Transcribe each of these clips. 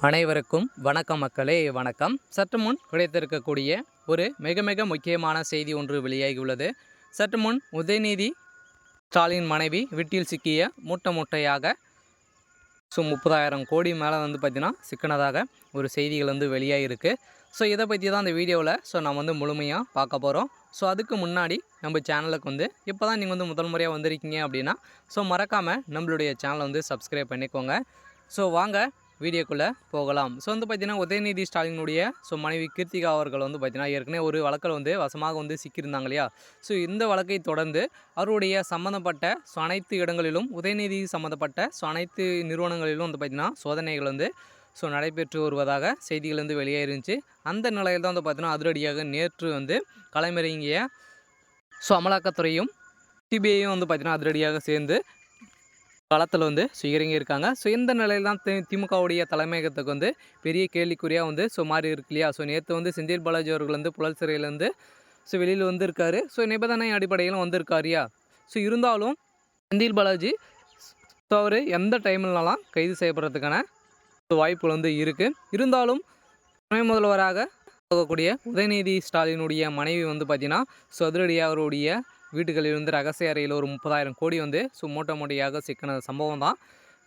அனைவருக்கும் வணக்கம் மக்களே, வணக்கம். சற்று முன் கிடைத்திருக்கக்கூடிய ஒரு மிக மிக முக்கியமான செய்தி ஒன்று வெளியாகியுள்ளது. சற்று முன் உதயநிதி ஸ்டாலின் மனைவி வீட்டில் சிக்கிய மூட்டையாக 30,000 கோடி மேலே பார்த்திங்கன்னா சிக்கினதாக ஒரு செய்திகள் வெளியாகிருக்கு. ஸோ இதை பற்றி தான் அந்த வீடியோவில் நம்ம முழுமையாக பார்க்க போகிறோம். ஸோ அதுக்கு முன்னாடி நம்ம சேனலுக்கு இப்போ தான் நீங்கள் முதல் முறையாக வந்திருக்கீங்க அப்படின்னா மறக்காமல் நம்மளுடைய சேனலை சப்ஸ்கிரைப் பண்ணிக்கோங்க. ஸோ வாங்க வீடியோக்குள்ளே போகலாம். ஸோ பார்த்திங்கன்னா உதயநிதி ஸ்டாலினுடைய மனைவி கீர்த்திகா அவர்கள் பார்த்திங்கன்னா ஏற்கனவே ஒரு வழக்கில் வசமாக சிக்கியிருந்தாங்க இல்லையா. ஸோ இந்த வழக்கை தொடர்ந்து அவருடைய சம்மந்தப்பட்ட அனைத்து இடங்களிலும் உதயநிதி சம்மந்தப்பட்ட அனைத்து நிறுவனங்களிலும் பார்த்திங்கன்னா சோதனைகள் நடைபெற்று வருவதாக செய்திகள் வெளியே இருந்துச்சு. அந்த நிலையில் தான் பார்த்திங்கன்னா அதிரடியாக நேற்று களமிறங்கிய அமலாக்கத்துறையும் சிபிஐயும் பார்த்திங்கன்னா அதிரடியாக சேர்ந்து களத்தில் இறங்கி இருக்காங்க. ஸோ இந்த நிலையில் தான் திமுகவுடைய தலைமையகத்துக்கு பெரிய கேள்விக்குறியாக மாறி இருக்கு இல்லையா. ஸோ நேற்று செந்தில் பாலாஜி அவர்கள் புழல் சிறையிலேருந்து வெளியில் வந்திருக்காரு. ஸோ நிபந்தனை அடிப்படையில் வந்திருக்காரியா. ஸோ இருந்தாலும் செந்தில் பாலாஜி அவர் எந்த டைம்லலாம் கைது செய்யப்படுறதுக்கான வாய்ப்புகள் இருக்குது. இருந்தாலும் துணை முதல்வராக போகக்கூடிய உதயநிதி ஸ்டாலினுடைய மனைவி பார்த்திங்கன்னா அதிரடியாக அவருடைய வீட்டுகளிலிருந்து ரகசிய அறையில் ஒரு 30,000 கோடி மூட்டையாக சிக்கின சம்பவம் தான்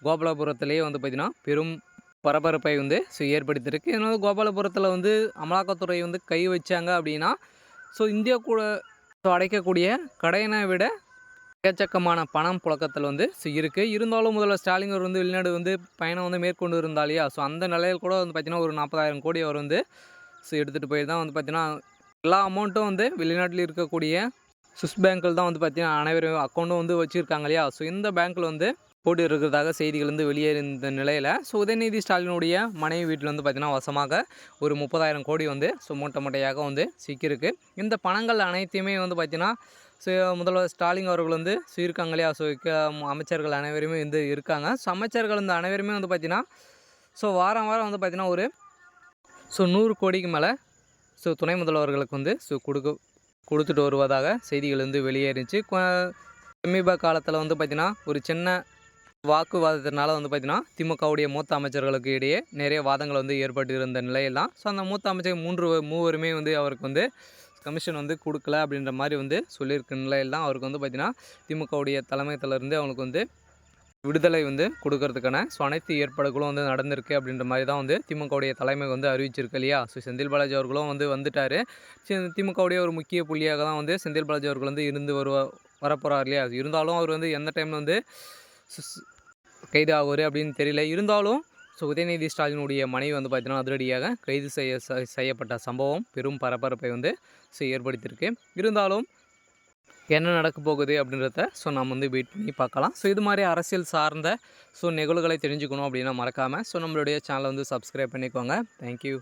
கோபாலபுரத்திலேயே பார்த்திங்கன்னா பெரும் பரபரப்பை ஏற்படுத்தியிருக்கு. இதனால் கோபாலபுரத்தில் அமலாக்கத்துறை கை வச்சாங்க அப்படின்னா இந்தியா கூட அடைக்கக்கூடிய கடையினை விட எக்கச்சக்கமான பணம் புழக்கத்தில் இருக்குது. இருந்தாலும் முதல்ல ஸ்டாலின் அவர் வெளிநாடு பயணம் மேற்கொண்டு இருந்தாலையா. ஸோ அந்த நிலையில் கூட பார்த்திங்கன்னா ஒரு 40,000 கோடி அவர் எடுத்துகிட்டு போய் தான் பார்த்திங்கன்னா எல்லா அமௌண்ட்டும் வெளிநாட்டில் இருக்கக்கூடிய சுவிஸ் பேங்க்கில் தான் பார்த்திங்கன்னா அனைவரும் அக்கௌண்ட்டும் வச்சுருக்காங்க இல்லையா. ஸோ இந்த பேங்க்கில் போட்டு இருக்கிறதாக செய்திகள் வெளியேறிந்த நிலையில் உதயநிதி ஸ்டாலினுடைய மனைவி வீட்டில் பார்த்திங்கன்னா வசமாக ஒரு 30,000 கோடி மூட்டையாக சிக்கியிருக்கு. இந்த பணங்கள் அனைத்தையுமே பார்த்திங்கன்னா முதல்வர் ஸ்டாலின் அவர்கள் இருக்காங்க இல்லையா. அமைச்சர்கள் அனைவருமே இருக்காங்க. அமைச்சர்கள் அனைவருமே பார்த்திங்கன்னா வாரம் பார்த்திங்கன்னா ஒரு 100 கோடிக்கு மேலே துணை முதல்வர்களுக்கு கொடுத்துட்டு வருவதாக செய்திகள் வெளியேறிச்சு. சமீப காலத்தில் பார்த்திங்கன்னா ஒரு சின்ன வாக்குவாதத்தினால பார்த்திங்கன்னா திமுகவுடைய மூத்த அமைச்சர்களுக்கு இடையே நிறைய வாதங்கள் ஏற்பட்டு இருந்த நிலையெல்லாம் அந்த மூத்த அமைச்சர் மூவருமே அவருக்கு கமிஷன் கொடுக்கல அப்படின்ற மாதிரி சொல்லியிருக்க நிலையில் தான் அவருக்கு பார்த்திங்கன்னா திமுகவுடைய தலைமையத்திலிருந்து அவங்களுக்கு விடுதலை கொடுக்கறதுக்கான அனைத்து ஏற்பாடுகளும் நடந்திருக்கு அப்படின்ற மாதிரி தான் திமுகவுடைய தலைமை அறிவிச்சிருக்கு இல்லையா. செந்தில் பாலாஜி அவர்களும் வந்துட்டார். திமுகவுடைய ஒரு முக்கிய புள்ளியாக தான் செந்தில் பாலாஜி அவர்கள் இருந்து வரப்போகிறார் இல்லையா. இருந்தாலும் அவர் எந்த டைமில் கைது ஆகுவார் அப்படின்னு தெரியல. இருந்தாலும் உதயநிதி ஸ்டாலினுடைய மனைவி பார்த்திங்கன்னா அதிரடியாக கைது செய்யப்பட்ட சம்பவம் பெரும் பரபரப்பை ஏற்படுத்தியிருக்கு. இருந்தாலும் என்ன நடக்க போகுது அப்படின்றத நம்ம வெயிட் பண்ணி பார்க்கலாம். இது மாதிரி அரசியல் சார்ந்த நிகழ்வுகளை தெரிஞ்சுக்கணும் அப்படின்னா மறக்காமல் நம்மளுடைய சேனலை சப்ஸ்கிரைப் பண்ணிக்கோங்க. தேங்க்யூ.